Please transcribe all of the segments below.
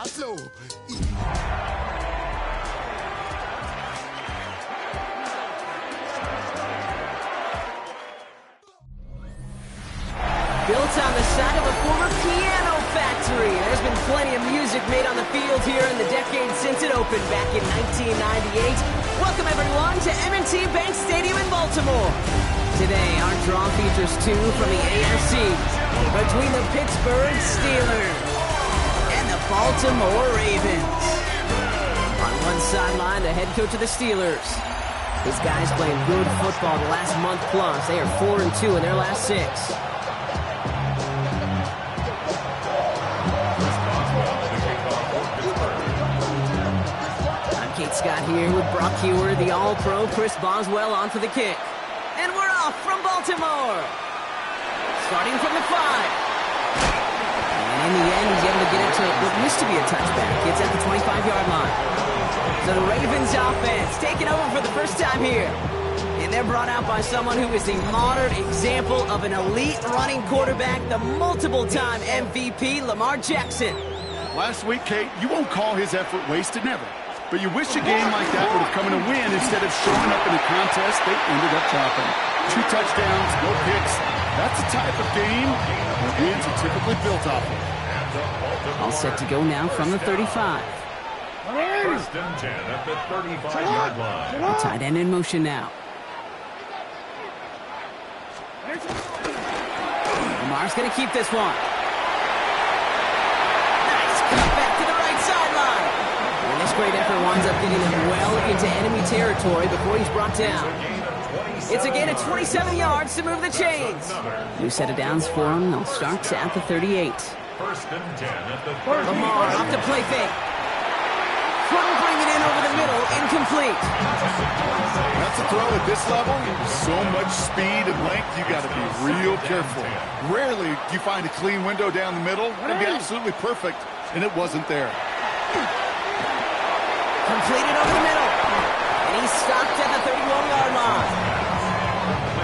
Hazlo. Built on the side of a former piano factory, there's been plenty of music made on the field here in the decade since it opened back in 1998. Welcome everyone to M&T Bank Stadium in Baltimore. Today, our draw features two from the AFC between the Pittsburgh Steelers and the Baltimore Ravens. On one sideline, the head coach of the Steelers. His guys playing good football the last month plus. They are 4-2 in their last 6. Scott here with Brock Hewer, the All-Pro Chris Boswell on for the kick. And we're off from Baltimore. Starting from the 5. And in the end, he's able to get it to what used to be a touchback. It's at the 25-yard line. So the Ravens offense taking over for the first time here. And they're brought out by someone who is the modern example of an elite running quarterback, the multiple-time MVP, Lamar Jackson. Last week, Kate, you won't call his effort wasted, never. But you wish a game like that would have come in a win instead of showing up in a contest they ended up dropping. 2 touchdowns, no picks. That's the type of game the Ravens are typically built off of. All set to go now from the 35. First and 10 at the 35-yard line. The tight end in motion now. Lamar's going to keep this one. Nice cut back to the right sideline. And this great effort winds up getting him well into enemy territory before he's brought down. It's a gain of 27 yards to move the chains. New set of downs for him. They'll start at the 38. First and 10 at the 38. Lamar off to play fake. Couldn't bring it in over the middle. Incomplete. That's a throw at this level. So much speed and length, you got to be real careful. Rarely do you find a clean window down the middle. It'd be absolutely perfect, and it wasn't there. Completed over the middle. And he's stopped at the 31-yard line.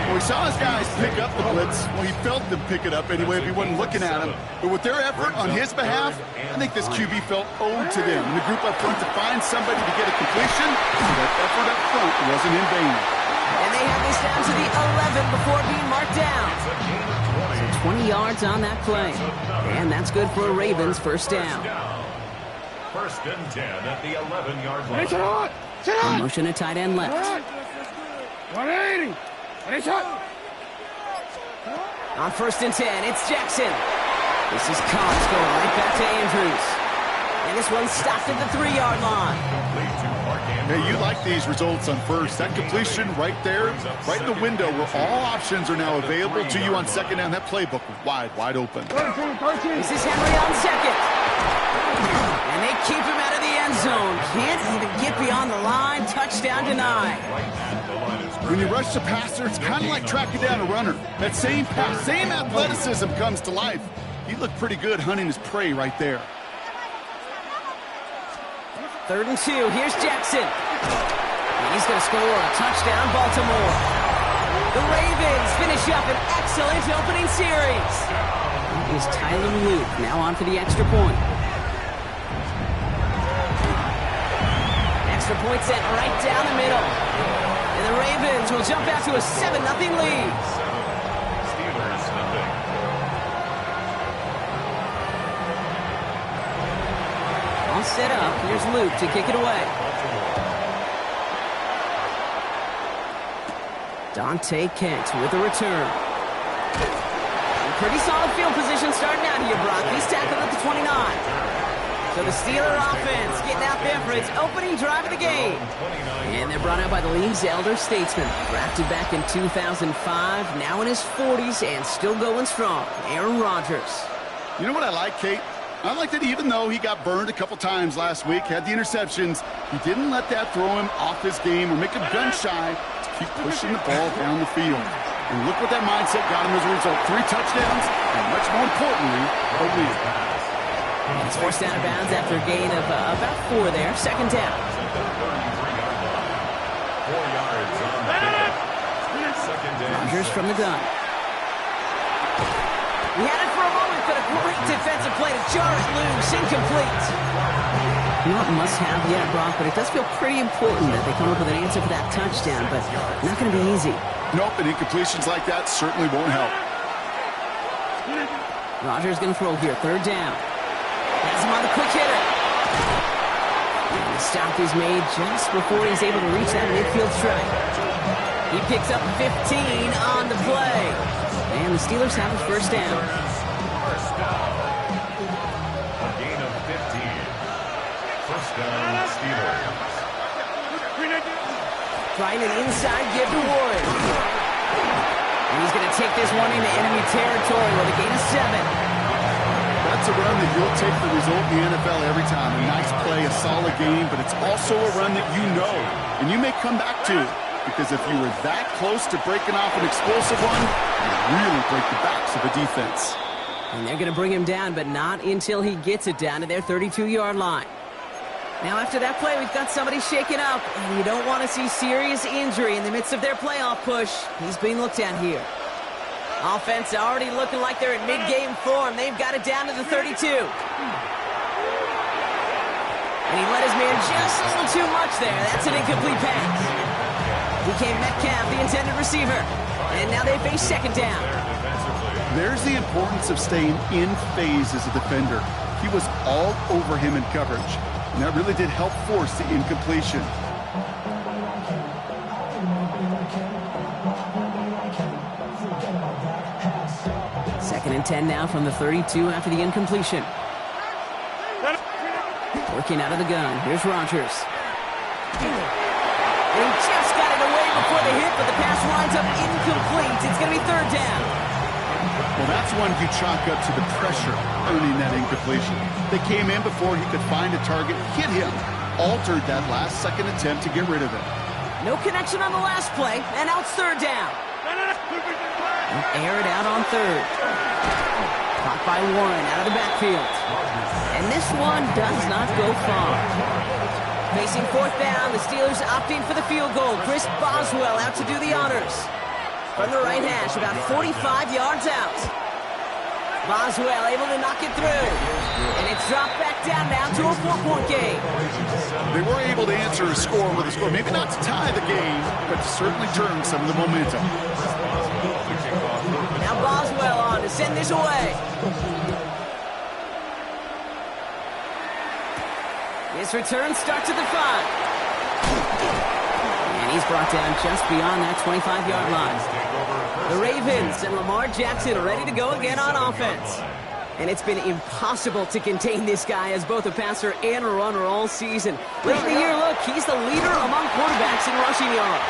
Well, we saw his guys pick up the blitz. Well, he felt them pick it up anyway if he wasn't looking at him. But with their effort on his behalf, I think this QB felt owed to them. And the group up front to find somebody to get a completion, so that effort up front wasn't in vain. And they have this down to the 11 before being marked down. So 20 yards on that play. And that's good for a Ravens first down. First and 10 at the 11-yard line. Motion to tight end left. 180. On first and 10, it's Jackson. This is Cox going right back to Andrews. And this one's stopped at the 3-yard line. Hey, you like these results on first. That completion right there, right in the window where all options are now available to you on second down. That playbook wide open. This is Henry on second. And they keep him out of the end zone. Can't even get beyond the line. Touchdown denied. When you rush the passer, it's kind of like tracking down a runner. That same pass, same athleticism comes to life. He looked pretty good hunting his prey right there. 3rd and 2. Here's Jackson. And he's going to score a touchdown, Baltimore. The Ravens finish up an excellent opening series. Here's Tyler Luke now on for the extra point. Extra point sent right down the middle. And the Ravens will jump out to a 7-0 lead. Steelers nothing. All set up. Here's Luke to kick it away. Dante Kent with a return. Pretty solid field position starting out here, Brock. He's tackled at the 29. So the Steeler offense getting out there for its opening drive of the game. And they're brought out by the league's elder statesman. Drafted back in 2005, now in his 40s and still going strong. Aaron Rodgers. You know what I like, Kate? I like that even though he got burned a couple times last week, had the interceptions, he didn't let that throw him off his game or make him gun-shy to keep pushing the ball down the field. And look what that mindset got him as a result. 3 touchdowns, and much more importantly, a win. It's forced out of bounds after a gain of about 4 there. Second down. 4 yards on the pickup. Second down. Rodgers from the gun. He had it for a moment but a great defensive play to jar it loose. Incomplete. Not must-have yet, Brock, but it does feel pretty important that they come up with an answer for that touchdown, but not going to be easy. Nope, and incompletions like that certainly won't help. Rodgers going to throw here, third down. Has him on the quick hitter. And the stop is made just before he's able to reach that midfield strike. He picks up 15 on the play. And the Steelers have a first down. First down. A gain of 15. First down, Steelers. Trying an inside give to Warren. And he's going to take this one into enemy territory with a gain of 7. That's a run that you'll take the result in the NFL every time. A nice play, a solid game, but it's also a run that you know and you may come back to, because if you were that close to breaking off an explosive one, you really break the backs of a defense. And they're going to bring him down, but not until he gets it down to their 32-yard line. Now, after that play, we've got somebody shaken up, and you don't want to see serious injury in the midst of their playoff push. He's being looked at here. Offense already looking like they're in mid-game form. They've got it down to the 32. And he let his man just a little too much there. That's an incomplete pass. DK Metcalf, the intended receiver. And now they face second down. There's the importance of staying in phase as a defender. He was all over him in coverage, and that really did help force the incompletion. Second and 10 now from the 32 after the incompletion. Working out of the gun. Here's Rodgers. And he just got it away before the hit, but the pass winds up incomplete. It's going to be third down. Well, that's one you chalk up to the pressure earning that incompletion. They came in before he could find a target, hit him, altered that last-second attempt to get rid of it. No connection on the last play, and now it's third down. Air it out on third. Caught by Warren out of the backfield. And this one does not go far. Facing fourth down, the Steelers opting for the field goal. Chris Boswell out to do the honors. From the right hash, about 45 yards out. Boswell able to knock it through. And it's dropped back down now to a 4-point game. They were able to answer a score with a score. Maybe not to tie the game, but to certainly turn some of the momentum. Now Boswell on to send this away. This return starts at the 5. And he's brought down just beyond that 25-yard line. The Ravens and Lamar Jackson are ready to go again on offense. And it's been impossible to contain this guy as both a passer and a runner all season. Late in the year, look, he's the leader among quarterbacks in rushing yards.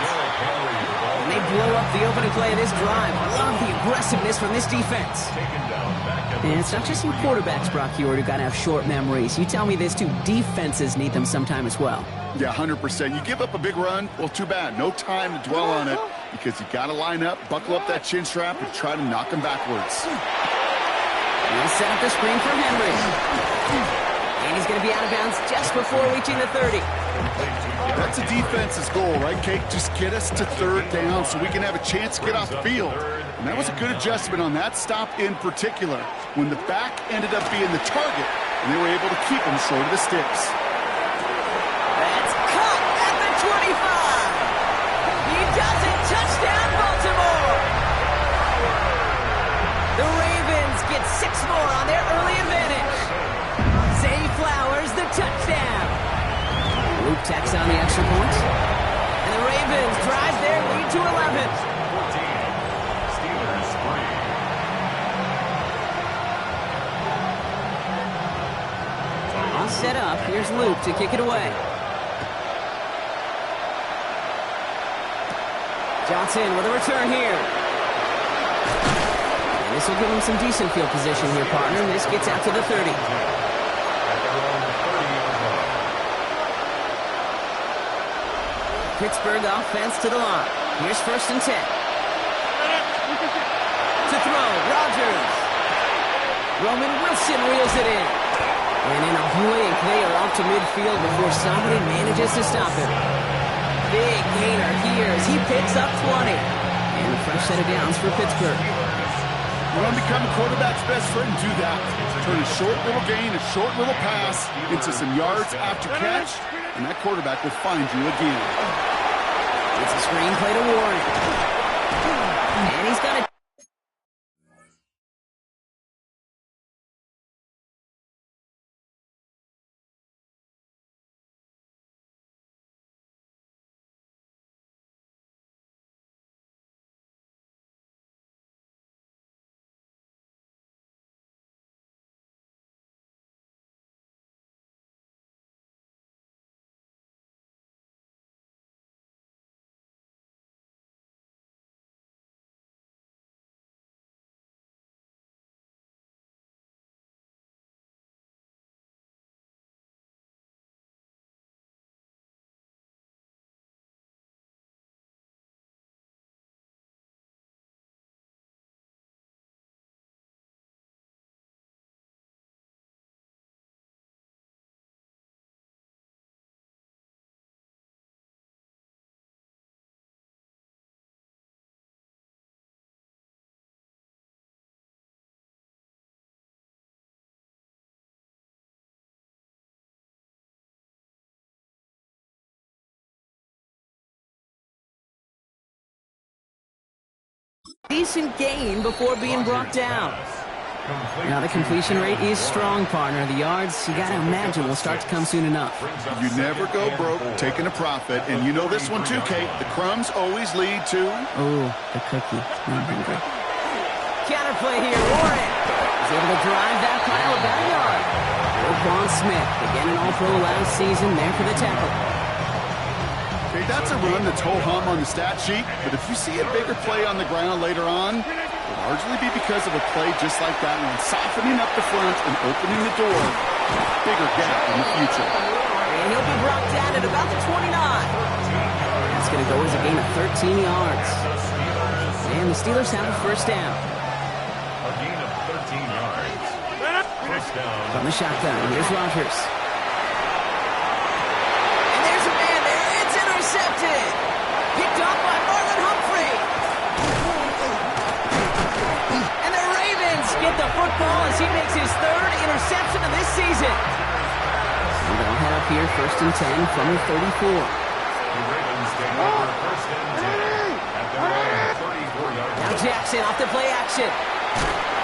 And they blow up the opening play of this drive. I love the aggressiveness from this defense. And it's not just some quarterbacks, Brock Huard, who got to have short memories. You tell me this too, defenses need them sometime as well. Yeah, 100%. You give up a big run, well, too bad. No time to dwell on it, because you got to line up, buckle up that chin strap, and try to knock him backwards. He'll set up the screen for Henry. And he's going to be out of bounds just before reaching the 30. That's a defense's goal, right, Kate? Just get us to third down so we can have a chance to get off the field. And that was a good adjustment on that stop in particular, when the back ended up being the target, and they were able to keep him short of the sticks. That's caught at the 25. He does it. Touchdown, Baltimore. The Ravens get 6 more on their early advantage. Zay Flowers, the touchdown. Luke tacks on the extra point. And the Ravens drive their lead to 11. Set up. Here's Luke to kick it away. Johnson with a return here. And this will give him some decent field position here, partner. This gets out to the 30. Pittsburgh offense to the line. Here's first and 10. To throw, Rodgers. Roman Wilson reels it in. And in a blink, they are off to midfield before somebody manages to stop him. Big gainer here as he picks up 20. And a fresh set of downs for Pittsburgh. You want to become a quarterback's best friend? Do that. Turn a short little gain, a short little pass into some yards after catch, and that quarterback will find you again. It's a screenplay to Warren. And he's got it. Decent gain before being brought down. Now the completion rate is strong, partner. The yards, you gotta imagine, will start to come soon enough. You never go broke taking a profit, and you know this one too, Kate. The crumbs always lead to... Oh, the cookie. I'm hungry. Counterplay here, Warren. He's able to drive that pile of that yard. Roquan Smith, again an All-Pro last season, there for the tackle. Okay, that's a run that's ho-hum on the stat sheet, but if you see a bigger play on the ground later on, it'll largely be because of a play just like that one, softening up the front and opening the door, bigger gap in the future. And he'll be brought down at about the 29. That's going to go as a gain of 13 yards. And the Steelers have a first down. A gain of 13 yards. First down. From the shotgun, here's Rodgers. Intercepted. Picked up by Marlon Humphrey. And the Ravens get the football as he makes his third interception of this season. And they'll head up here, 1st and 10 from the 34. The Ravens take over 1st and 10 at their own 34-yard line. Now Jackson off the play action.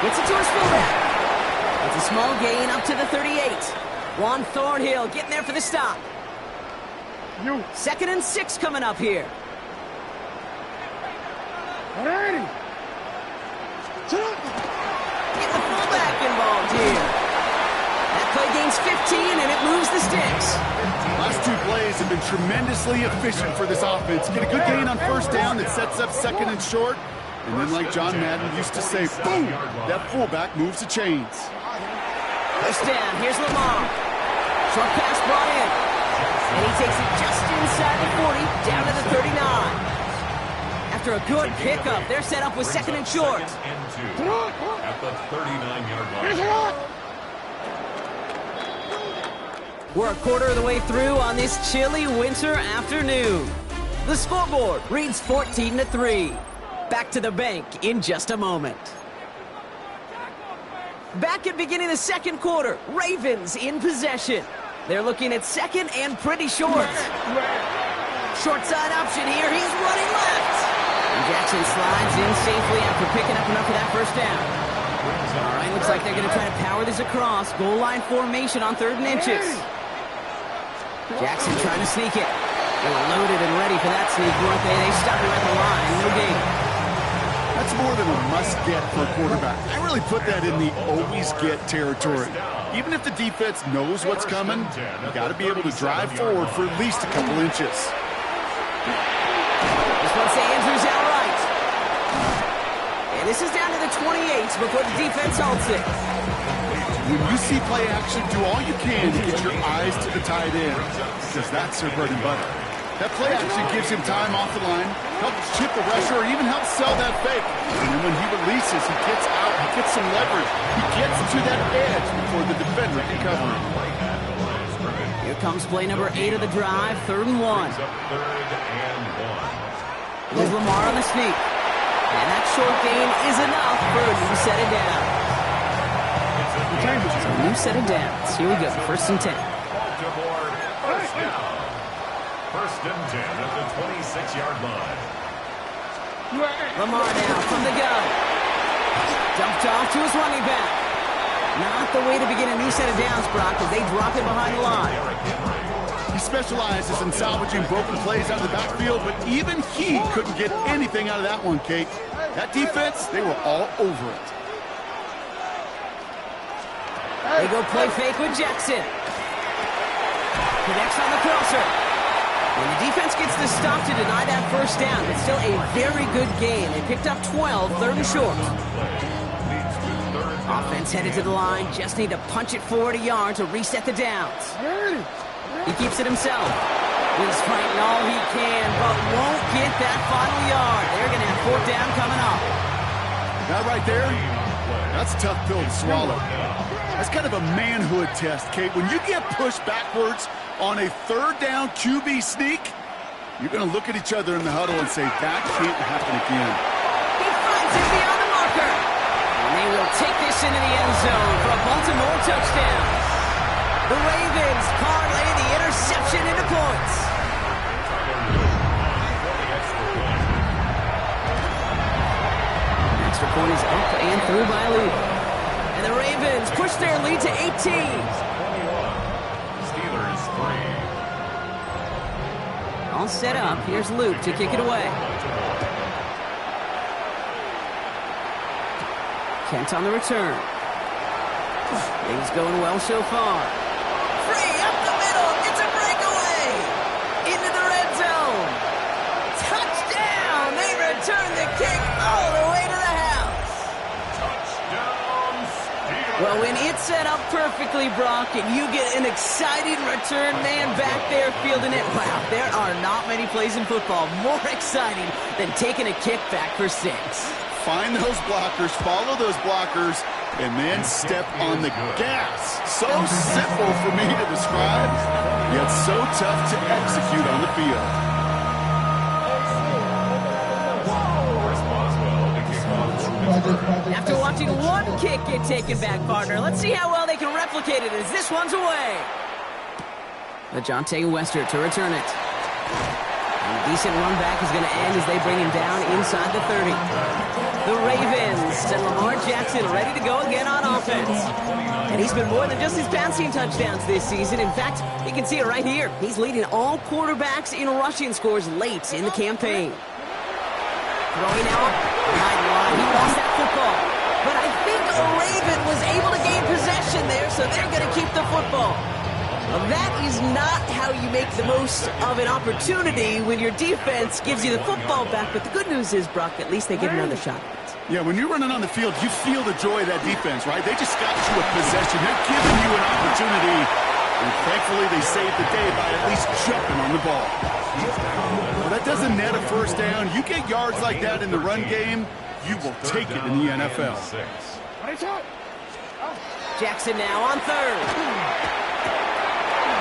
Gets it to his fullback. It's a small gain up to the 38. Juan Thornhill getting there for the stop. 2nd and 6 coming up here. Ready. Get the fullback involved here. That play gains 15 and it moves the sticks. Last two plays have been tremendously efficient for this offense. Get a good gain on 1st down that sets up 2nd and short. And then like John Madden used to say, boom, that fullback moves the chains. 1st down, here's Lamar. Short pass brought in. And he takes it just inside the 40, down to the 39. After a good pickup, they're set up with 2nd and short. And 2 at the 39-yard line. We're a quarter of the way through on this chilly winter afternoon. The scoreboard reads 14-3. Back to the bank in just a moment. Back at beginning of the 2nd quarter, Ravens in possession. They're looking at 2nd and pretty short. Short side option here. He's running left. And Jackson slides in safely after picking up enough of that 1st down. All right, looks like they're going to try to power this across. Goal line formation on 3rd and inches. Jackson trying to sneak it. They were loaded and ready for that sneak, weren't they? They stopped him at the line. No gain. That's more than a must-get for a quarterback. I really put that in the always-get territory. Even if the defense knows what's coming, you got to be able to drive forward for at least a couple inches. This one say Andrews outright. And this is down to the 28 before the defense halts it. When you see play action, do all you can to get your eyes to the tight end, because that's their bread and butter. That play action gives him time off the line, helps chip a rusher, or even helps sell that fake. And then when he releases, he gets out, he gets some leverage. He gets to that edge before the defender can cover him. Here comes play number 8 of the drive, 3rd and 1. Brings up 3rd and 1. Here's Lamar on the sneak. And that short gain is enough for a new set of downs. So a new set of downs. Here we go, first and 10. Baltimore, first down. First and 10 at the 26-yard line. Lamar now from the gun. Dumped off to his running back. Not the way to begin a new set of downs, Brock, as they drop it behind the line. He specializes in salvaging broken plays out of the backfield, but even he couldn't get anything out of that one, Kate. That defense, they were all over it. They go play fake with Jackson. Connects on the crosser. And the defense gets the stop to deny that first down. It's still a very good game. They picked up 12, third and short. Offense headed to the line. Just need to punch it forward a yard to reset the downs. He keeps it himself. He's fighting all he can, but won't get that final yard. They're going to have fourth down coming up. That right there, that's a tough pill to swallow. That's kind of a manhood test, Kate. When you get pushed backwards on a third down QB sneak, you're going to look at each other in the huddle and say, that can't happen again. He finds it beyond the marker. And they will take this into the end zone for a Baltimore touchdown. The Ravens parlay the interception into points. Extra point is up and through by Luke. And the Ravens push their lead to 18. Steelers 3. All set up. Here's Luke to kick it away. Kent on the return. Things going well so far. Free up the middle. It's a breakaway. Into the red zone. Touchdown. They return the kick all the way to the house. Touchdown, Steelers. Well, when it's set up perfectly, Brock, and you get an exciting return man back there fielding it, wow, there are not many plays in football more exciting than taking a kick back for 6. Find those blockers, follow those blockers, and then step on the gas. So simple for me to describe, yet so tough to execute on the field. After watching one kick get taken back, partner, let's see how well they can replicate it as this one's away. LeJohntay Wester to return it. And a decent run back is going to end as they bring him down inside the 30. The Ravens and Lamar Jackson ready to go again on offense. And he's been more than just his passing touchdowns this season. In fact, you can see it right here. He's leading all quarterbacks in rushing scores late in the campaign. Throwing out behind the line. He lost that football. But I think a Raven was able to gain possession there, so they're going to keep the football. Well, that is not how you make the most of an opportunity when your defense gives you the football back. But the good news is, Brock, at least they get another shot at it. Yeah, when you're running on the field, you feel the joy of that defense, right? They just got you a possession. They're giving you an opportunity. And thankfully, they saved the day by at least jumping on the ball. Well, that doesn't net a first down. You get yards like that in the run game, you will take it in the NFL. Jackson now on third.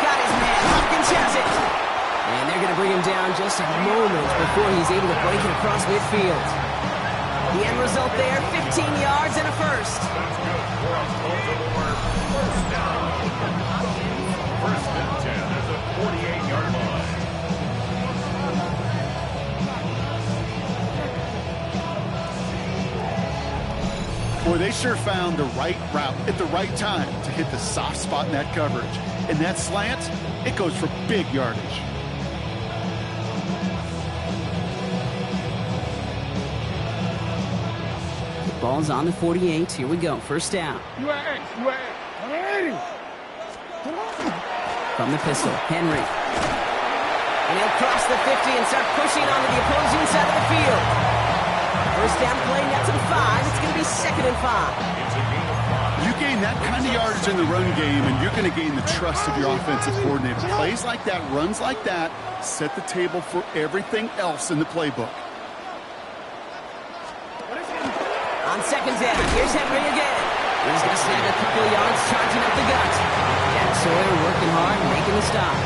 Got his man. Hopkins has it. And they're going to bring him down just a moment before he's able to break it across midfield. The end result there, 15 yards and a first. That's good for a Baltimore first down. First and 10 at the 48-yard line. Boy, they sure found the right route at the right time to hit the soft spot in that coverage. And that slant, it goes for big yardage. The ball's on the 48. Here we go. First down. From the pistol, Henry. And he'll cross the 50 and start pushing onto the opposing side of the field. First down play, nets him 5. It's going to be 2nd and 5. You gain that kind of yardage in the run game, and you're going to gain the trust of your offensive coordinator. Plays like that, runs like that, set the table for everything else in the playbook. On second down, here's Henry again. He's going to snag a couple of yards, charging up the gut. Jack Sawyer working hard, making the stop.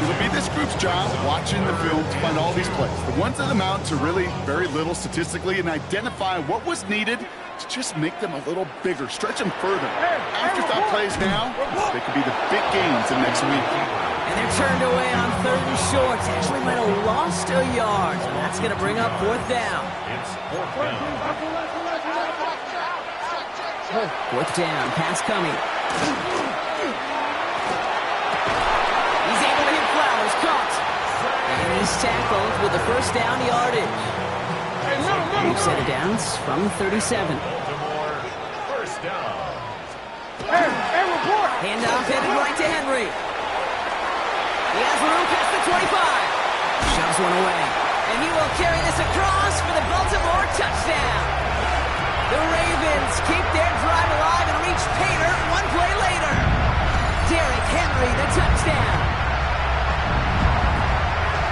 It'll be this group's job watching the film to find all these plays, the ones that amount to really very little statistically, and identify what was needed to just make them a little bigger, stretch them further. Afterthought plays now, they could be the big gains in next week. And they're turned away on 3rd and short. Actually might have lost a yard, and that's going to bring up 4th down. It's 4th down. 4th down, pass coming. He's able to hit Flowers, caught. And he's tackled with the 1st down yardage. We've set it down from 37. Baltimore, 1st down. Handoff headed right to Henry. He has room past the 25. Shoves one away. And he will carry this across for the Baltimore touchdown. The Ravens keep their drive alive and reach Pater one play later. Derrick Henry, the touchdown.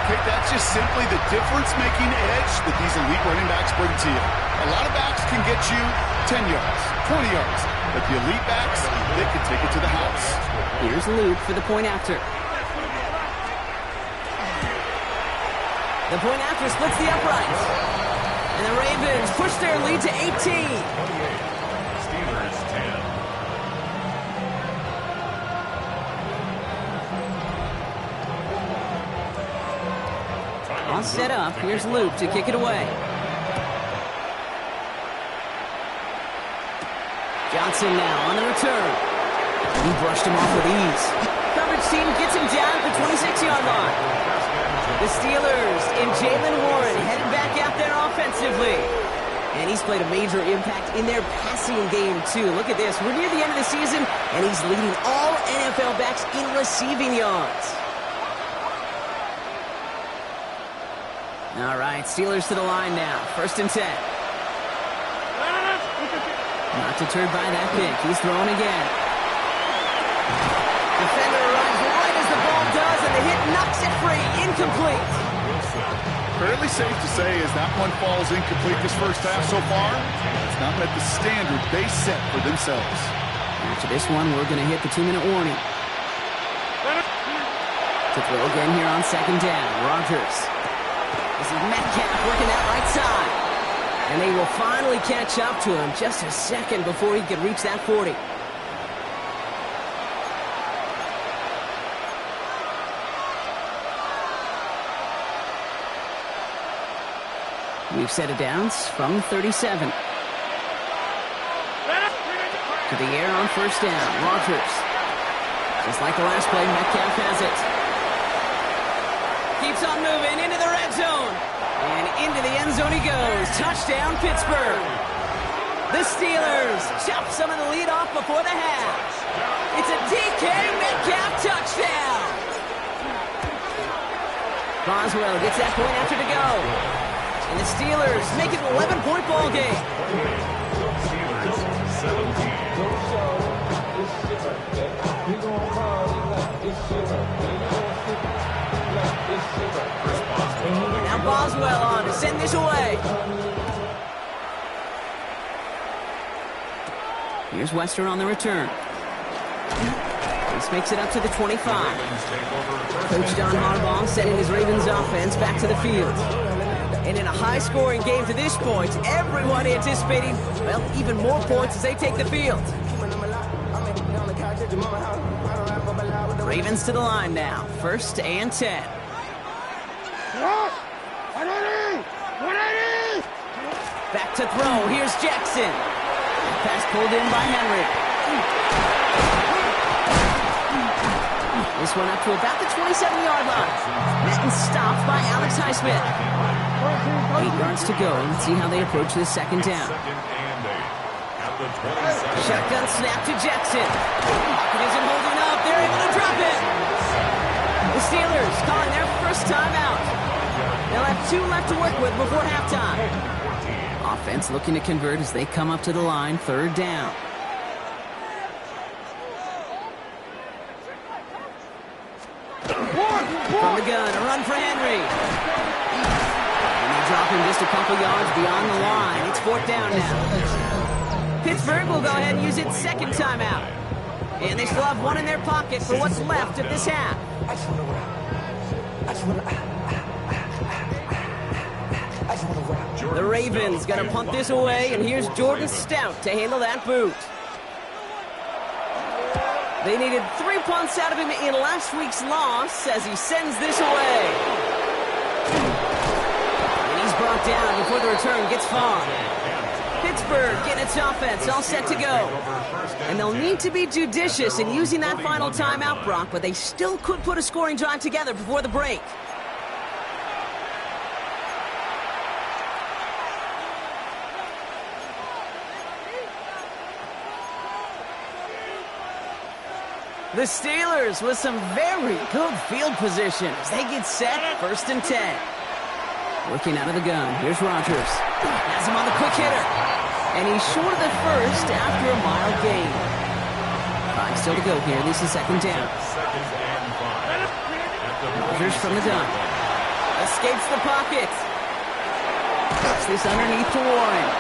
Okay, that's just simply the difference-making edge that these elite running backs bring to you. A lot of backs can get you 10 yards, 20 yards, but the elite backs, they can take it to the house. Here's Luke for the point after. The point after splits the uprights. And the Ravens push their lead to 18. 28. Steelers 10. All set up. Here's Luke to kick it away. Johnson now on the return. He brushed him off with ease. Coverage team gets him down at the 26-yard line. The Steelers and Jaylen Warren headed back out there offensively. And he's played a major impact in their passing game, too. Look at this. We're near the end of the season, and he's leading all NFL backs in receiving yards. All right, Steelers to the line now. 1st and 10. Not deterred by that pick. He's throwing again. Defender runs right as the ball does, and the hit knocks it free. Incomplete. Fairly safe to say as that one falls incomplete this first half so far, it's not met the standard they set for themselves. After this one, we're going to hit the 2-minute warning. To throw again here on 2nd down. Rodgers. This is Metcalf working that right side. And they will finally catch up to him just a second before he could reach that 40. We've set it down from 37. To the air on 1st down. Rodgers. Just like the last play, Metcalf has it. Keeps on moving into the red zone. And into the end zone he goes. Touchdown, Pittsburgh. The Steelers chop some of the lead off before the half. It's a DK Metcalf touchdown. Boswell gets that point after to go. And the Steelers make it an 11-point ball game. Steelers 17. Now Boswell on to send this away. Here's Wester on the return. This makes it up to the 25. Coach John Harbaugh setting his Ravens offense back to the field. And in a high-scoring game to this point, everyone anticipating, well, even more points as they take the field. Ravens to the line now. 1st and 10. Back to throw. Here's Jackson. Pass pulled in by Henry. This one up to about the 27-yard line. Met and stopped by Alex Highsmith. 8 yards to go. Let's see how they approach this 2nd down. Shotgun snap to Jackson. It isn't holding up. They're able to drop it. The Steelers calling their first timeout. They'll have 2 left to work with before halftime. Offense looking to convert as they come up to the line. 3rd down. From the gun, a run for Henry. And they drop him just a couple yards beyond the line. It's 4th down now. Pittsburgh will go ahead and use its 2nd timeout. And they still have 1 in their pocket for what's left of this half. The Ravens gonna punt this away, and here's Jordan Stout to handle that boot. They needed 3 punts out of him in last week's loss as he sends this away. And he's brought down before the return gets far. Pittsburgh getting its offense all set to go. And they'll need to be judicious in using that final timeout, Brock, but they still could put a scoring drive together before the break. The Steelers with some very good field position as they get set, 1st and 10. Working out of the gun, here's Rodgers. Has him on the quick hitter. And he's short of the first after a mild gain. 5 still to go here, this is 2nd down. Rodgers from the gun. Escapes the pocket. Puts this underneath to Warren.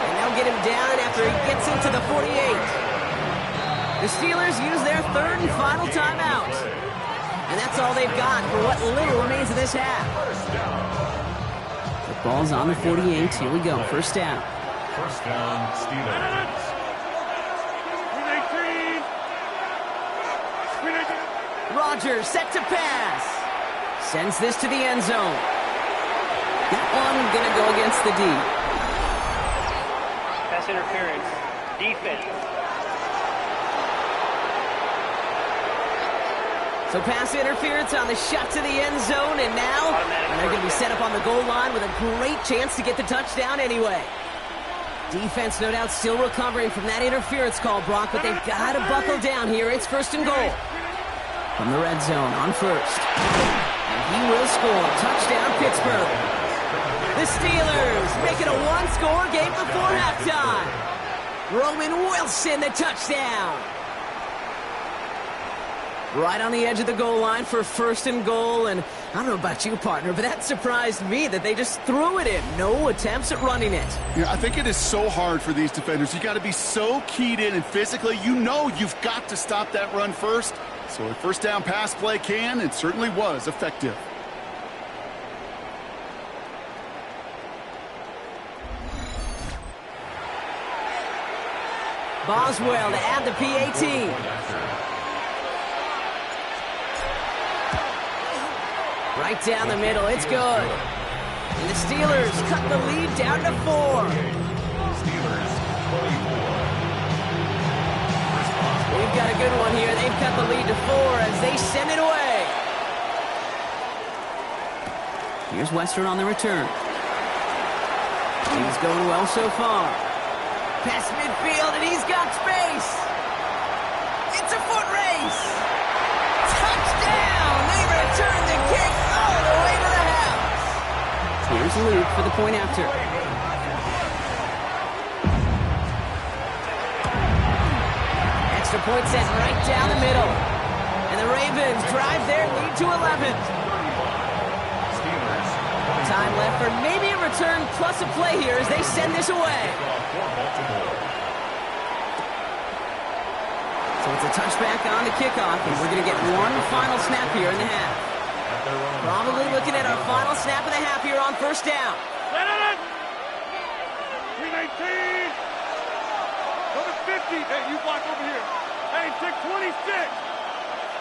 And they'll get him down after he gets into the 48. The Steelers use their 3rd and final timeout. And that's all they've got for what little remains of this half. The ball's on the 48. Here we go. 1st down. 1st down, Steelers. Rodgers set to pass. Sends this to the end zone. That one gonna go against the D. Pass interference. Defense. So pass interference on the shot to the end zone, and now they're going to be set up on the goal line with a great chance to get the touchdown anyway. Defense, no doubt, still recovering from that interference call, Brock, but they've got to buckle down here. It's 1st and goal. From the red zone on 1st. And he will score. Touchdown, Pittsburgh. The Steelers make it a one-score game before halftime. Roman Wilson, the touchdown. Right on the edge of the goal line for 1st and goal, and I don't know about you, partner, but that surprised me that they just threw it in. No attempts at running it. Yeah, I think it is so hard for these defenders. You got to be so keyed in, and physically, you know you've got to stop that run first. So a 1st down pass play can, and certainly was effective. Boswell to add the P18. Right down the middle, it's good. And the Steelers cut the lead down to 4. Steelers, 24. We've got a good one here. They've cut the lead to 4 as they send it away. Here's Western on the return. He's going well so far. Past midfield, and he's got space. It's a foot race. Touchdown! They return the kick all the way to the house. Here's Luke for the point after. Extra point set right down the middle. And the Ravens drive their lead to 11. Time left for maybe a return plus a play here as they send this away. So it's a touchback on the kickoff, and we're going to get one final snap here in the half. Probably looking at our final snap of the half here on 1st down. 319. Number 50. Hey, you block over here. Hey, take 26.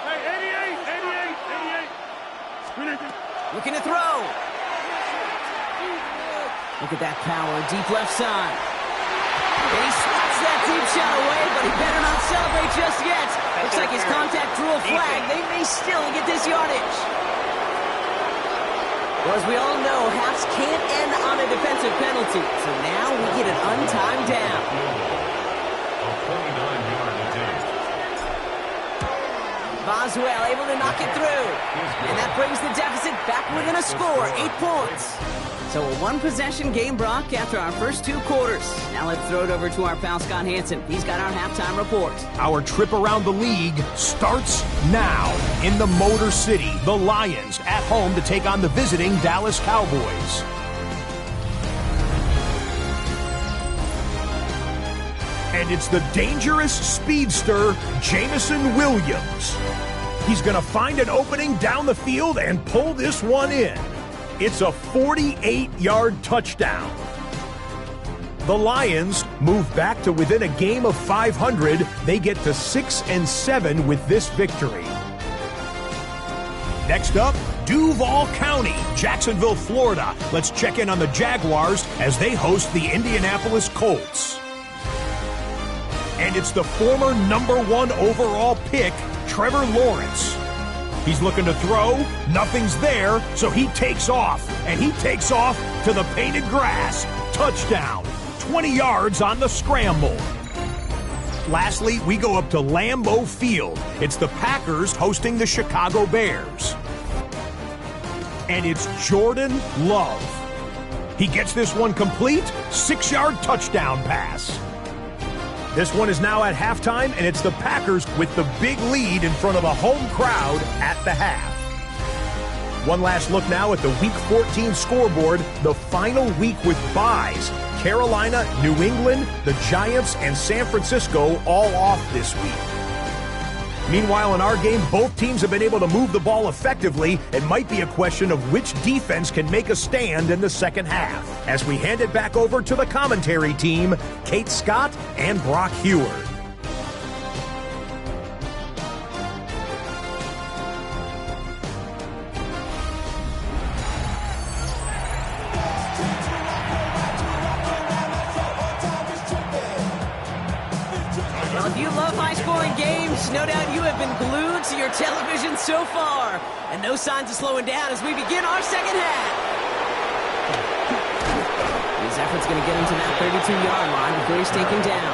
Hey, 88. 319. Looking to throw. Look at that power, deep left side. And he swats that deep shot away, but he better not celebrate just yet. Looks like his contact drew a flag. They may still get this yardage. Well, as we all know, halves can't end on a defensive penalty. So now we get an untimed down. A 29-yard attempt. Boswell able to knock it through. And that brings the deficit back within a score, 8 points. So a one-possession game, Brock, after our first 2 quarters. Now let's throw it over to our pal Scott Hansen. He's got our halftime report. Our trip around the league starts now. In the Motor City, the Lions at home to take on the visiting Dallas Cowboys. And it's the dangerous speedster, Jameson Williams. He's going to find an opening down the field and pull this one in. It's a 48-yard touchdown. The Lions move back to within a game of 500. They get to 6-7 with this victory. Next up, Duval County, Jacksonville, Florida. Let's check in on the Jaguars as they host the Indianapolis Colts. And it's the former #1 overall pick, Trevor Lawrence. He's looking to throw, nothing's there, so he takes off. And he takes off to the painted grass. Touchdown, 20 yards on the scramble. Lastly, we go up to Lambeau Field. It's the Packers hosting the Chicago Bears. And it's Jordan Love. He gets this one complete, 6-yard touchdown pass. This one is now at halftime, and it's the Packers with the big lead in front of a home crowd at the half. One last look now at the Week 14 scoreboard, the final week with byes. Carolina, New England, the Giants, and San Francisco all off this week. Meanwhile, in our game, both teams have been able to move the ball effectively. It might be a question of which defense can make a stand in the second half. As we hand it back over to the commentary team, Kate Scott and Brock Heward. Well, if you love high-scoring games, no doubt you have been glued to your television so far. And no signs of slowing down as we begin our second half. His effort's going to get him to that 32-yard line before he's taken down.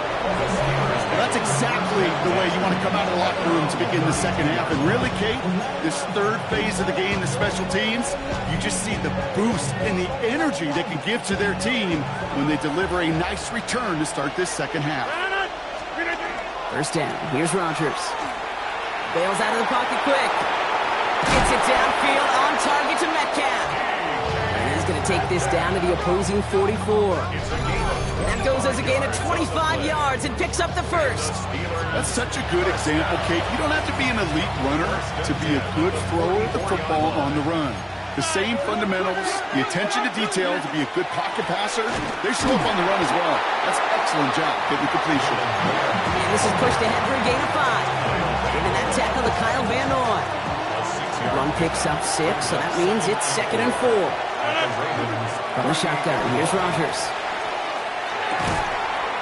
Well, that's exactly the way you want to come out of the locker room to begin the second half. And really, Kate, this third phase of the game, the special teams, you just see the boost and the energy they can give to their team when they deliver a nice return to start this second half. First down. Here's Rodgers. Bails out of the pocket quick. Gets it downfield on target to Metcalf. And he's going to take this down to the opposing 44. That goes as a gain of 25 yards and picks up the first. That's such a good example, Kate. You don't have to be an elite runner to be a good thrower of the football on the run. The same fundamentals, the attention to detail to be a good pocket passer, they show up on the run as well. That's an excellent job getting completion. And this is pushed ahead for a gain of 5. Giving that tackle to Kyle Van Noy. The run picks up 6, so that means it's 2nd and 4. From the shotgun, here's Rodgers.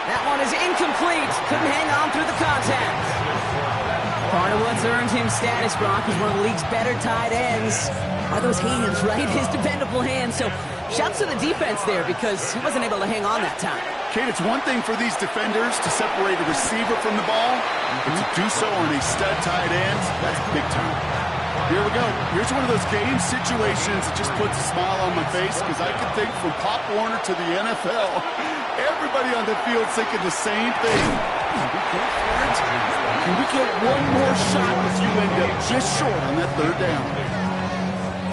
That one is incomplete. Couldn't hang on through the contact. Part of what's earned him status, Brock, is one of the league's better tight ends. Are those hands, right? His dependable hands. So shouts to the defense there because he wasn't able to hang on that time. Kate, it's one thing for these defenders to separate a receiver from the ball, but to do so on a stud tight end, that's big time. Here we go. Here's one of those game situations that just puts a smile on my face because I can think from Pop Warner to the NFL, everybody on the field thinking the same thing. Can we get one more shot if you end up just short on that third down?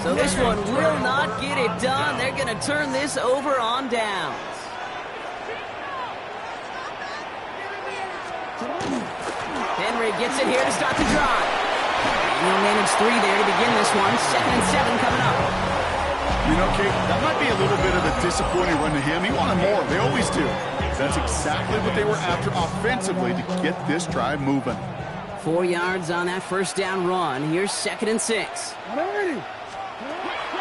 So this one will not get it done. They're going to turn this over on downs. Henry gets it here to start the drive. And he'll manage 3 there to begin this one. 2nd and 7 coming up. You know, Kate, that might be a little bit of a disappointing run to him. He wanted more. They always do. That's exactly what they were after offensively to get this drive moving. 4 yards on that first down run. Here's 2nd and 6.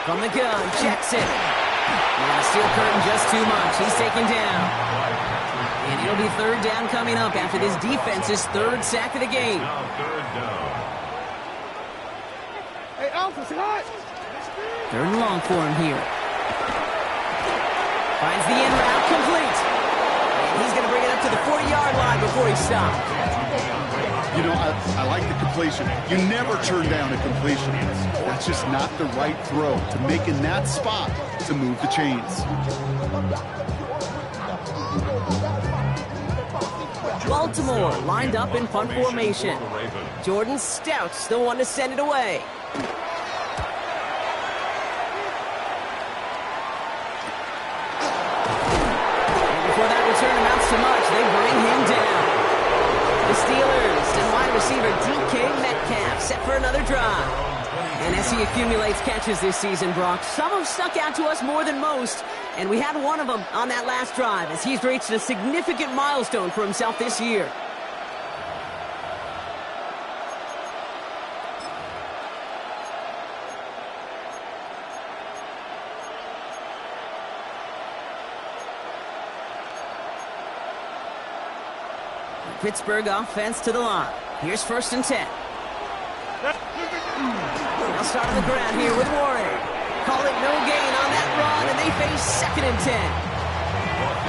From the gun, checks it. And steel curtain just too much. He's taken down. And it'll be 3rd down coming up after this defense's 3rd sack of the game. Hey, Alpha, say hi. 3rd and long for him here. Finds the end route complete. And he's going to bring it up to the 40-yard line before he stops. You know, I like the completion. You never turn down a completion. That's just not the right throw to make in that spot to move the chains. Baltimore lined up in punt formation. Jordan Stout's the one to send it away. And before that return amounts to much, they bring him down. The Steelers and wide wide receiver DK Metcalf set for another drive. And as he accumulates catches this season, Brock, some have stuck out to us more than most, and we had one of them on that last drive as he's reached a significant milestone for himself this year. Pittsburgh offense to the line. Here's 1st and 10. They'll start on the ground here with Warren. Call it no gain on that run, and they face 2nd and 10.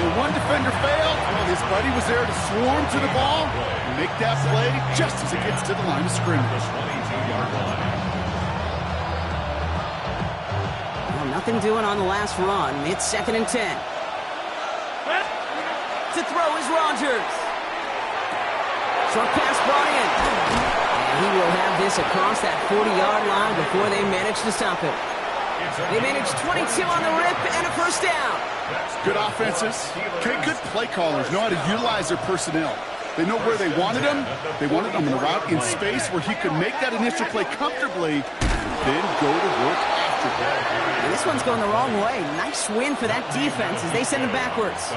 The one defender failed. Well, his buddy was there to swarm to the ball and make that play just as it gets to the line of scrimmage. Well, nothing doing on the last run. It's 2nd and 10. To throw is Rodgers. Short pass brought in. And he will have this across that 40-yard line before they manage to stop it. They managed 22 on the rip and a 1st down. Good offenses. Okay, good play callers know how to utilize their personnel. They know where they wanted him. They wanted him in a route in space where he could make that initial play comfortably, then go to work after that. This one's going the wrong way. Nice win for that defense as they send him backwards.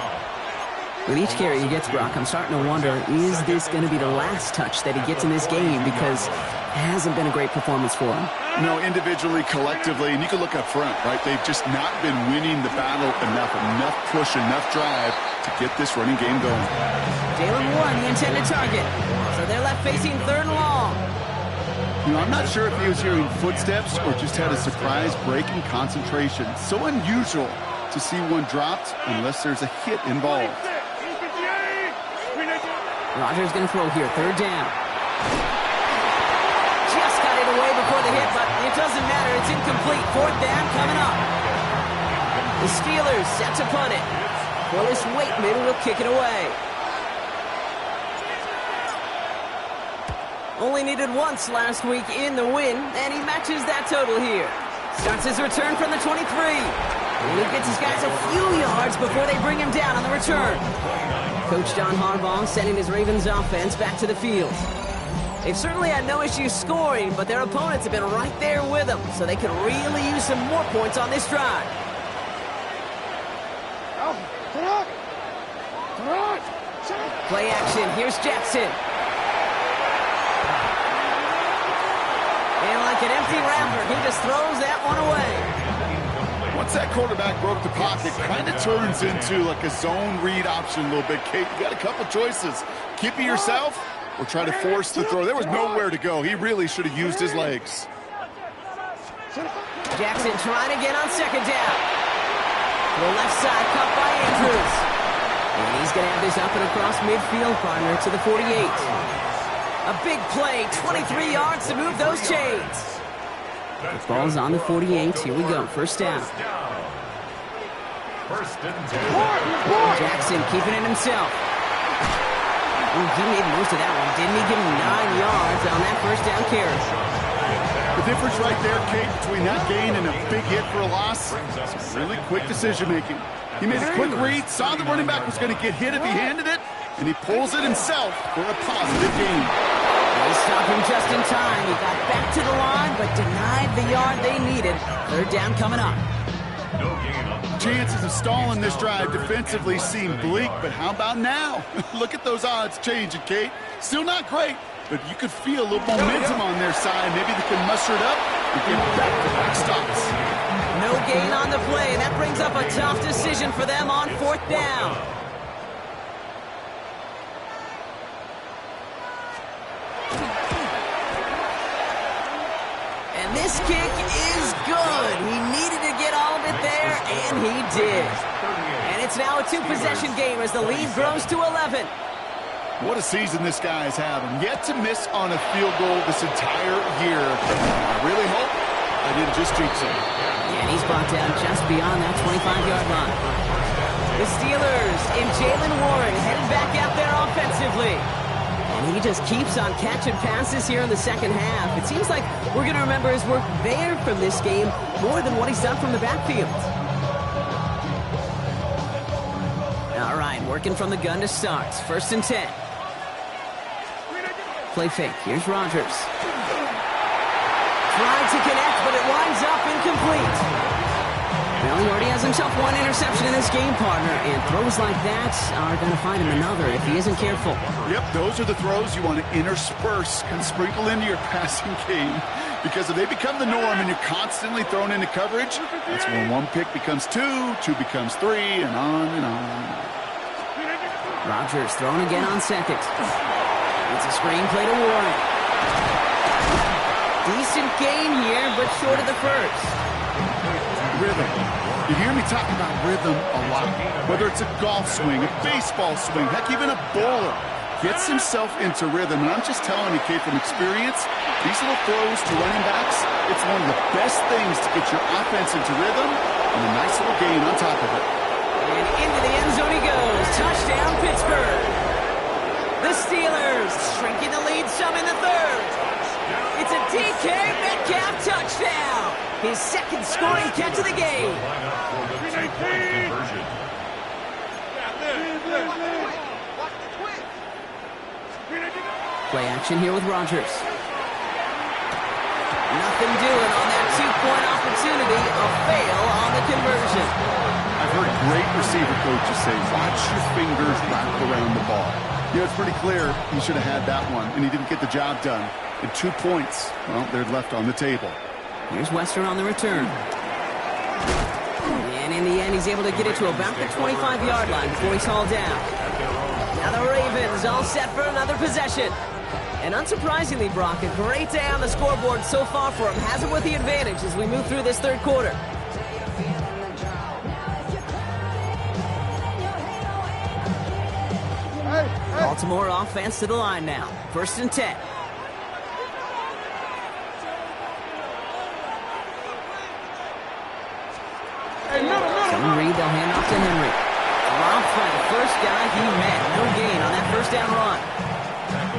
With each carry he gets, Brock, I'm starting to wonder, is this going to be the last touch that he gets in this game? Because it hasn't been a great performance for him. No, individually, collectively, and you can look up front, right? They've just not been winning the battle enough push, enough drive to get this running game going. Jaylen Warren, the intended target. So they're left facing 3rd and long. You know, I'm not sure if he was hearing footsteps or just had a surprise break in concentration. So unusual to see one dropped unless there's a hit involved. Rodgers going to throw here, 3rd down. Just got it away before the hit, but it doesn't matter. It's incomplete. 4th down coming up. The Steelers set to punt it. Willis Waitman will kick it away. Only needed once last week in the win, and he matches that total here. Starts his return from the 23. And he gets his guys a few yards before they bring him down on the return. Coach John Harbaugh sending his Ravens offense back to the field. They've certainly had no issue scoring, but their opponents have been right there with them, so they could really use some more points on this drive. Play action. Here's Jackson. And like an empty wrapper, he just throws that one away. Once that quarterback broke the pocket, kind of turns into like a zone read option a little bit. Kate, you got a couple choices. Keep it yourself or try to force the throw. There was nowhere to go. He really should have used his legs. Jackson trying to get on 2nd down. To the left side, cut by Andrews. And he's going to have this up and across midfield, partner, to the 48. A big play, 23 yards to move those chains. The ball's on the 48. Here we go. 1st down. Jackson keeping it himself. Ooh, he made most of that one, didn't he? Give him 9 yards on that 1st down carry. The difference right there, Kate, between that gain and a big hit for a loss, really quick decision-making. He made a quick read, saw the running back was going to get hit if he handed it, and he pulls it himself for a positive gain. They stopped him just in time. He got back to the line, but denied the yard they needed. 3rd down coming up. Chances of stalling this drive defensively seem bleak, but how about now? Look at those odds changing, Kate. Still not great, but you could feel a little momentum on their side. Maybe they can muster it up and get back-to-back stops. No gain on the play, and that brings up a tough decision for them on 4th down. And this kick is good. He needed to get all of it there, and he did. And it's now a 2-possession game as the lead grows to 11. What a season this guy's having. Yet to miss on a field goal this entire year. I really hope I didn't just jinx him. And he's brought down just beyond that 25-yard line. The Steelers and Jaylen Warren heading back out there offensively. And he just keeps on catching passes here in the 2nd half. It seems like we're going to remember his work there from this game more than what he's done from the backfield. All right, working from the gun to start. 1st and 10. play fake. Here's Rodgers. Tried to connect, but it winds up incomplete. Well, he already has himself one interception in this game, partner, and throws like that are going to find him another if he isn't careful. Yep, those are the throws you want to intersperse and sprinkle into your passing game, because if they become the norm and you're constantly thrown into coverage, that's when one pick becomes two, two becomes three, and on and on and on. Rodgers thrown again on second. It's a screenplay to Warren. Decent gain here, but short of the first. Rhythm. You hear me talk about rhythm a lot. Whether it's a golf swing, a baseball swing, heck, even a bowler gets himself into rhythm. And I'm just telling you, kid, from experience, these little throws to running backs, it's one of the best things to get your offense into rhythm and a nice little gain on top of it. And into the end zone he goes. Touchdown, Pittsburgh. The Steelers shrinking the lead some in the third. It's a DK Metcalf touchdown. His second scoring catch of the game. Play action here with Rodgers. Nothing doing on that two-point opportunity. A fail on the conversion. I've heard great receiver coaches say, watch your fingers wrap around the ball. You know, it's pretty clear he should have had that one, and he didn't get the job done. And 2 points, well, they're left on the table. Here's Western on the return. And in the end, he's able to get it to about the 25-yard line before he's hauled down. Now the Ravens all set for another possession. And unsurprisingly, Brock, a great day on the scoreboard so far for him. Has it with the advantage as we move through this third quarter. Baltimore offense to the line now. 1st and 10. Some read, they'll hand off to Henry. Dropped by the first guy he met. No gain on that first down run.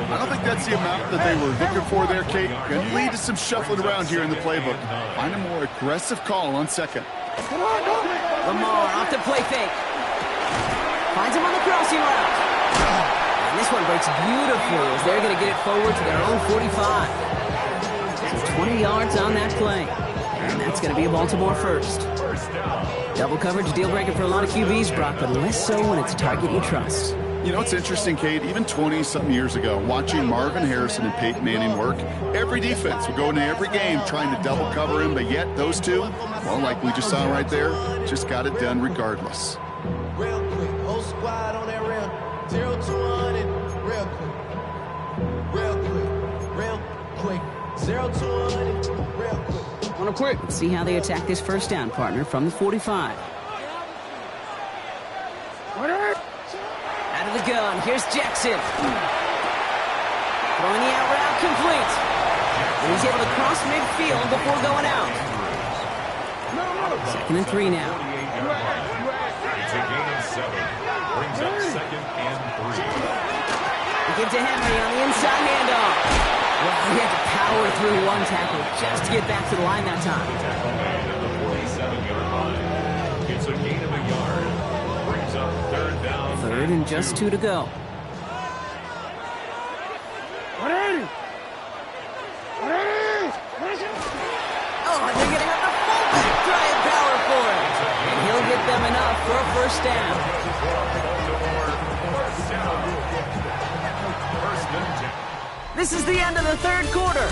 I don't think that's the amount that they were looking for there, Kate. Going to lead to some shuffling around here in the playbook. Find a more aggressive call on second. Lamar off to play fake. Finds him on the crossing route. And this one breaks beautifully as they're going to get it forward to their own 45. So 20 yards on that play. And that's going to be a Baltimore first. Double coverage, deal breaker for a lot of QBs, Brock, but less so when it's a target you trust. You know, it's interesting, Kate, even 20-something years ago, watching Marvin Harrison and Peyton Manning work, every defense would go into every game trying to double cover him, but yet those two, well, like we just saw right there, just got it done regardless. Real quick, whole squad on that rim, 0 to 100, real quick, real quick, 0 to 100, real quick. On a quick. Let's see how they attack this first down, partner, from the 45. Out of the gun, here's Jackson. Throwing the out route complete. And he's able to cross midfield before going out. 2nd and 3 now. It's a gain of 7. Brings up 2nd and 3. They give to Henry on the inside handoff. Well, he had to power through one tackle just to get back to the line that time. At the 47-yard line. It's a gain of a yard. Brings up 3rd down. 3rd and just 2 to go. Oh, and they're going to have the fullback trying power for it. And he'll get them enough for a first down. This is the end of the third quarter.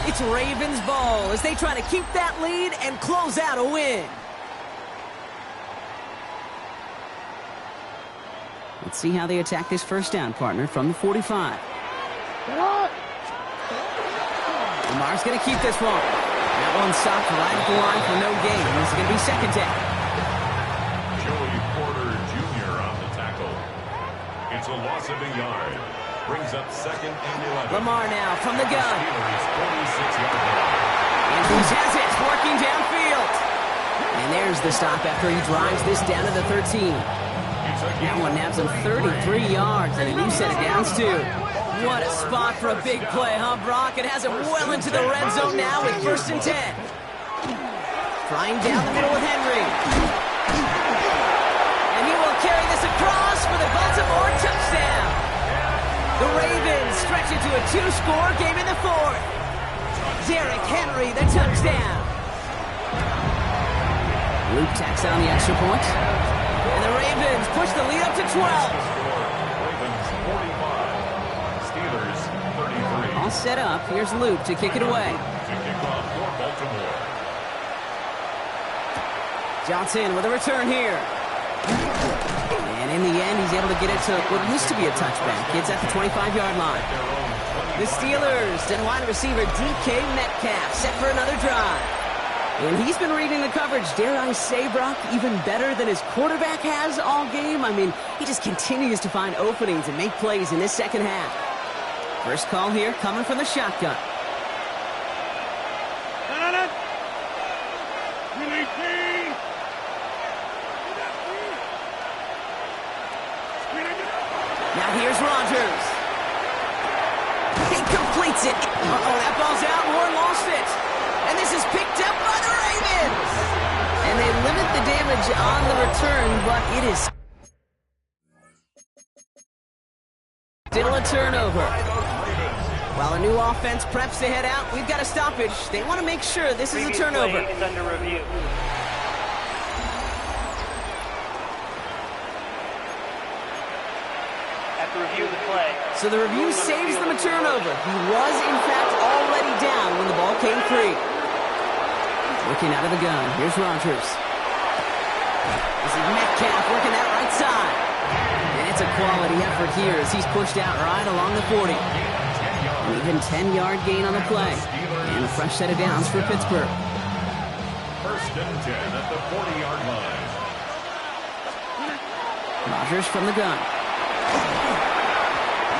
It's Ravens ball as they try to keep that lead and close out a win. Let's see how they attack this first down, partner, from the 45. Lamar's going to keep this one. That one stopped right at the line for no gain. This is going to be 2nd down. Joey Porter Jr. on the tackle. It's a loss of a yard. Brings up 2nd and 11. Lamar now from the gun. Steelers 46-yard line. Andrews has it, working downfield. And there's the stop after he drives this down to the 13. That one nabs him 33 yards and a new set of downs, too. What a spot for a big play, huh, Brock? It has him well into the red zone now with 1st and 10. Flying down the middle with Henry. And he will carry this across for the Baltimore touchdown. The Ravens stretch stretch it to a 2-score game in the fourth. Derrick Henry, the touchdown. Luke tacks on the extra point. And the Ravens push the lead up to 12. Ravens 45, Steelers 33. All set up. Here's Luke to kick it away. To kick off for Baltimore. Johnson with a return here. And in the end, he's able to get it to what used to be a touchback. It's at the 25-yard line. The Steelers and wide receiver DK Metcalf set for another drive. And he's been reading the coverage, dare I say, Brock, even better than his quarterback has all game. I mean, he just continues to find openings and make plays in this second half. First call here coming from the shotgun. Now here's Rodgers. He completes it. Uh-oh, that ball's out. Warren lost it. And this is picked up by the Ravens. And they limit the damage on the return, but it is still a turnover. While a new offense preps to head out, we've got a stoppage. They want to make sure this is a turnover. Play is under review. After review of the play. So the review saves them a turnover. He was, in fact, already down when the ball came free. Looking out of the gun. Here's Rodgers. This is Metcalf working that right side. And it's a quality effort here as he's pushed out right along the 40. An even 10-yard gain on the play. And a fresh set of downs for Pittsburgh. First and 10 at the 40-yard line. Rodgers from the gun.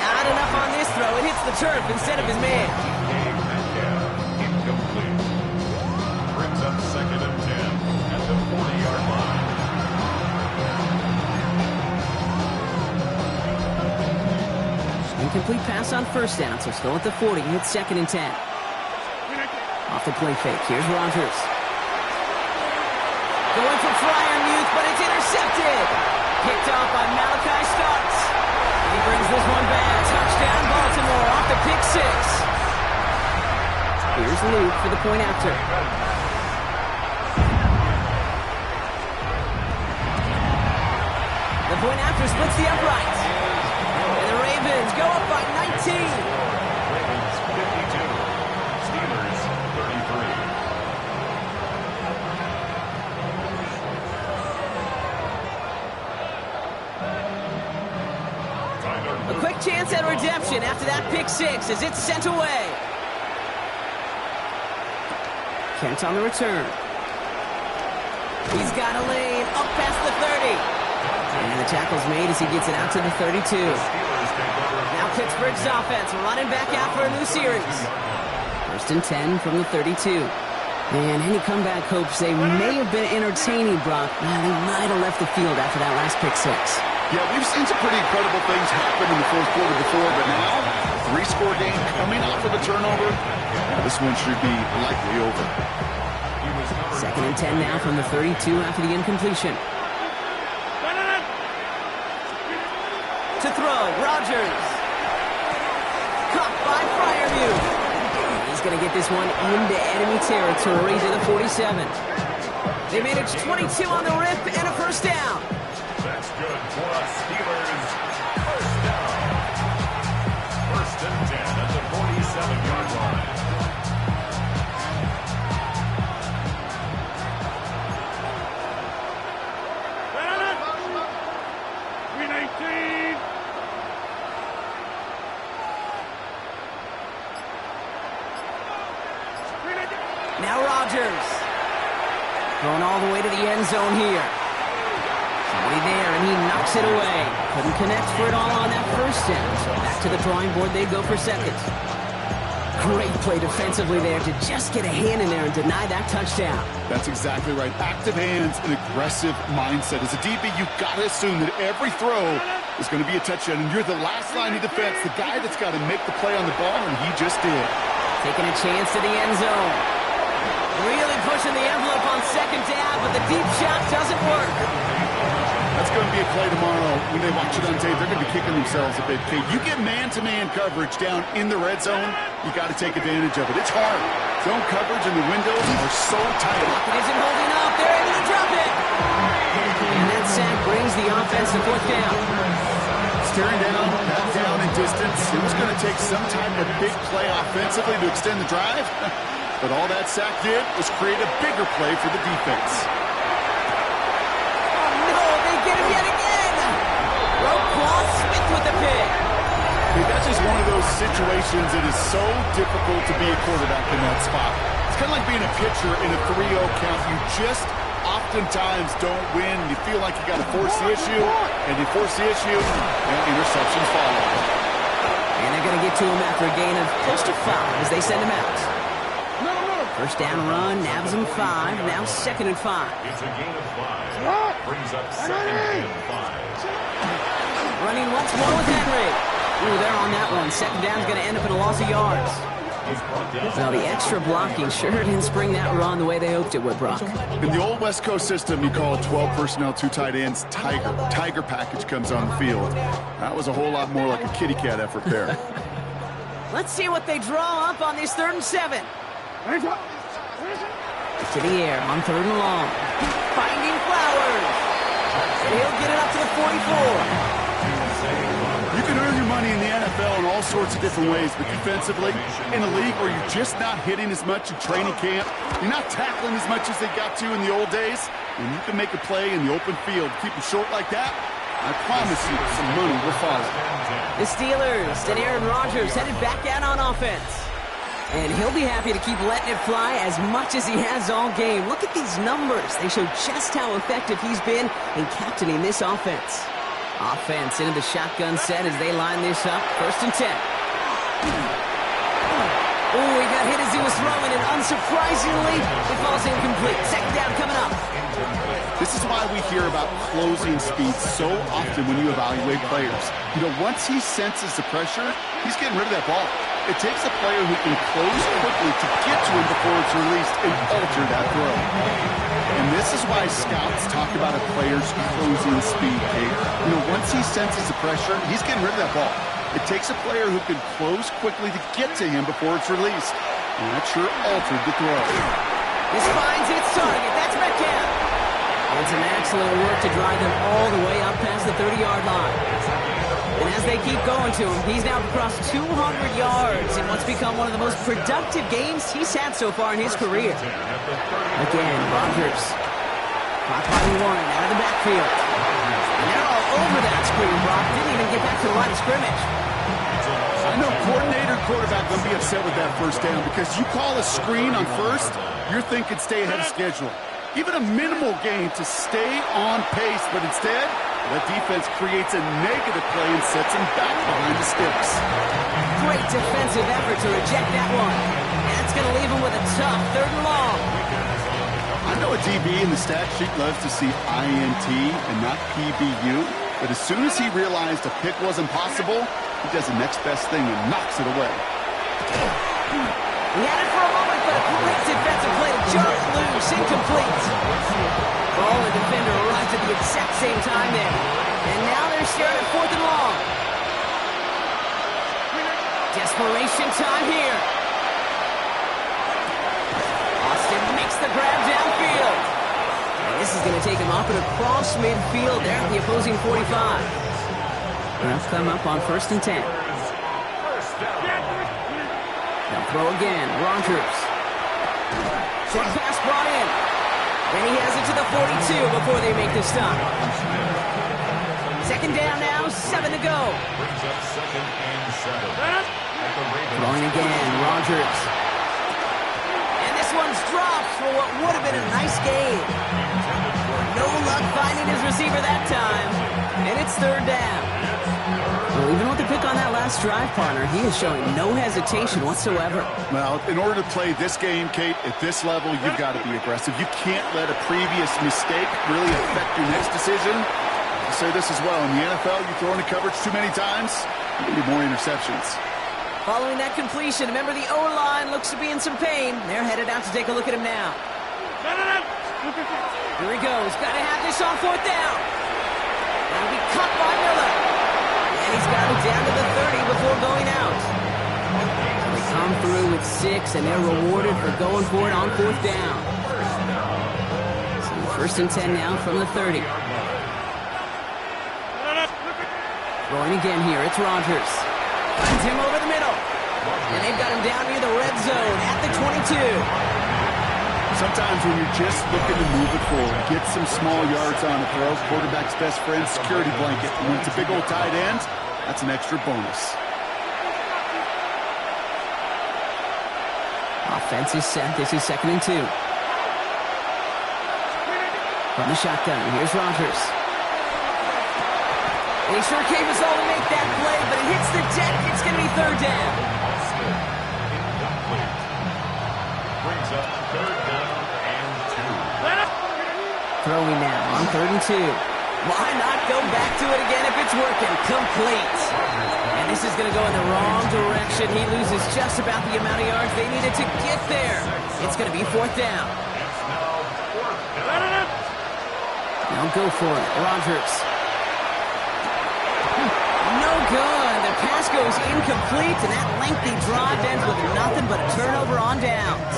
Not enough on this throw. It hits the turf instead of his man. Incomplete. Brings up second and 10 at the 40-yard line. Incomplete pass on first down, so still at the 40. It's second and 10. Off the play fake. Here's Rodgers. Going for Freiermuth, but it's intercepted. Picked off by Malachi Starks. He brings this one back. Touchdown, Baltimore, off the pick six. Here's Luke for the point after. The point after splits the upright. And the Ravens go up by 19. Ravens 52, Steelers 33. A quick chance at redemption after that pick six as it's sent away. Kent on the return. He's got a lane up past the 30. And the tackle's made as he gets it out to the 32. Now Pittsburgh's offense running back out for a new series. First and 10 from the 32. And any comeback hopes they may have been entertaining, Brock. Well, they might have left the field after that last pick six. Yeah, we've seen some pretty incredible things happen in the fourth quarter before, but now, a 3-score game coming off of a turnover, this one should be likely over. Second and 10 now from the 32 after the incompletion. To throw, Rodgers. Caught by Freiermuth. He's going to get this one into enemy territory to the 47. They managed 22 on the rip and a first down. That's good for us, Steelers. First down. First and 10 at the 47-yard line. Now Rodgers. Going all the way to the end zone here. Somebody there, and he knocks it away. Couldn't connect for it all on that first down. So back to the drawing board they go for second. Great play defensively there to just get a hand in there and deny that touchdown. That's exactly right. Active hands and aggressive mindset. As a DB, you've got to assume that every throw is going to be a touchdown, and you're the last line of defense, the guy that's got to make the play on the ball, and he just did. Taking a chance to the end zone. Really pushing the envelope on second down, but the deep shot doesn't work. A That's going to be a play tomorrow. When they watch it on tape, they're going to be kicking themselves a bit. Okay, you get man-to-man coverage down in the red zone, you got to take advantage of it. It's hard. Zone coverage and the windows are so tight. It isn't holding up. They're able to drop it. And that sack brings the offense to fourth down. Staring down, back down in distance. It was going to take some type of big play offensively to extend the drive. But all that sack did was create a bigger play for the defense. Oh, no, they get him yet again. Roquan Smith with the pick. That's just one of those situations that is so difficult to be a quarterback in that spot. It's kind of like being a pitcher in a 3-0 count. You just oftentimes don't win. You feel like you got to force the issue, and you force the issue, and interceptions follow. And they're going to get to him after a gain of close to 5 as they send him out. First down run, nabs him 5, now 2nd and 5. It's a gain of 5. Brings up 2nd and 5. Running once more with Henry. Ooh, they're on that one. 2nd down's going to end up in a loss of yards. Well, the extra blocking sure didn't spring that run the way they hoped it would, Brock. In the old West Coast system, you call 12 personnel, 2 tight ends, Tiger. Tiger package comes on the field. That was a whole lot more like a kitty cat effort there. Let's see what they draw up on this 3rd and 7. To the air on 3rd and long. Finding Flowers. He'll get it up to the 44. You can earn your money in the NFL in all sorts of different ways, but defensively, in a league where you're just not hitting as much in training camp, you're not tackling as much as they got to in the old days, when you can make a play in the open field, keep it short like that, I promise you some money will follow. The Steelers and Aaron Rodgers headed back out on offense. And he'll be happy to keep letting it fly as much as he has all game. Look at these numbers. They show just how effective he's been in captaining this offense. Offense into the shotgun set as they line this up. 1st and 10. Oh, he got hit as he was throwing, and unsurprisingly, it falls incomplete. 2nd down coming up. This is why we hear about closing speed so often when you evaluate players. You know, once he senses the pressure, he's getting rid of that ball. It takes a player who can close quickly to get to him before it's released and alter that throw. And this is why scouts talk about a player's closing speed, Kate. You know, once he senses the pressure, he's getting rid of that ball. It takes a player who can close quickly to get to him before it's released. And that sure altered the throw. This finds its target. That's Metcalf. And some excellent work to drive them all the way up past the 30-yard line. And as they keep going to him, he's now across 200 yards in what's become one of the most productive games he's had so far in his career. Again, Rodgers. Caught by Warren out of the backfield. And they're all over that screen, Brock. Didn't even get back to the line of scrimmage. I know coordinator and quarterback going to be upset with that 1st down because you call a screen on 1st, you're thinking stay ahead of schedule. Even a minimal gain to stay on pace, but instead, the defense creates a negative play and sets him back behind the sticks. Great defensive effort to reject that one. That's going to leave him with a tough 3rd and long. I know a DB in the stat sheet loves to see INT and not PBU, but as soon as he realized a pick wasn't possible, he does the next best thing and knocks it away. He had it for a moment, but a great defensive play to jar it loose, incomplete. Ball and defender arrives at the exact same time there. And now they're sharing at 4th and long. Desperation time here. Austin makes the grab downfield. And this is going to take him up and across midfield there at the opposing 45. They'll come up on 1st and 10. They'll throw again. Rodgers. Short pass brought in. And he has it to the 42 before they make the stop. 2nd down now, 7 to go. Throwing again, Rodgers. And this one's dropped for what would have been a nice gain. No luck finding his receiver that time. And it's 3rd down. Well, even with the pick on that last drive, partner, he is showing no hesitation whatsoever. Well, in order to play this game, Kate, at this level, you've got to be aggressive. You can't let a previous mistake really affect your next decision. I'll say this as well. In the NFL, you throw into coverage too many times, you need more interceptions. Following that completion, remember the O-line looks to be in some pain. They're headed out to take a look at him now. Here he goes. Got to have this on 4th down. down to the 30 before going out. They come through with 6, and they're rewarded for going for it on 4th down. So 1st and 10 now from the 30. Throwing again here, it's Rodgers. Finds him over the middle. And they've got him down near the red zone at the 22. Sometimes when you're just looking to move it forward, get some small yards on a throw, quarterback's best friend, security blanket. And when it's a big old tight end, that's an extra bonus. Offense is set. This is 2nd and 2. From the shotgun, here's Rodgers. They sure gave us all to make that play, but it hits the deck. It's going to be 3rd down. Brings up 3rd down and 2. Throwing now on 3rd and 2. Why not go back to it again if it's working? Complete. And this is going to go in the wrong direction. He loses just about the amount of yards they needed to get there. It's going to be 4th down. It's now 4th down. Now go for it. Rodgers. No good. The pass goes incomplete, and that lengthy drive ends with nothing but a turnover on downs.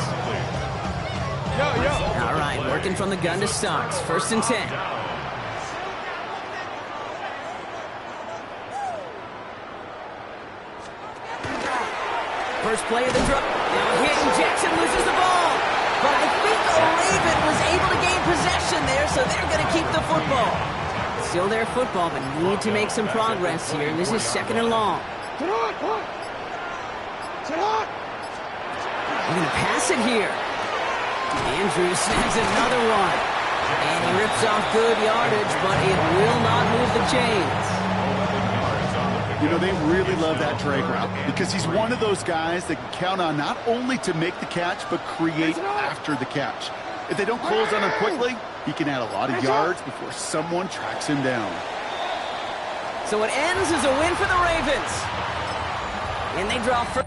All right, working from the gun to start. 1st and 10. First play of the drive. Now a hit, and Jackson loses the ball. But I think Raven was able to gain possession there, so they're going to keep the football. Still their football, but need to make some progress here. This is 2nd and long. They're going to pass it here. Andrews snags another one. And he rips off good yardage, but it will not move the chains. You know, they really love that drag route because he's one of those guys that can count on not only to make the catch, but create after the catch. If they don't close on him quickly, he can add a lot of yards before someone tracks him down. So it ends as a win for the Ravens. And they draw first.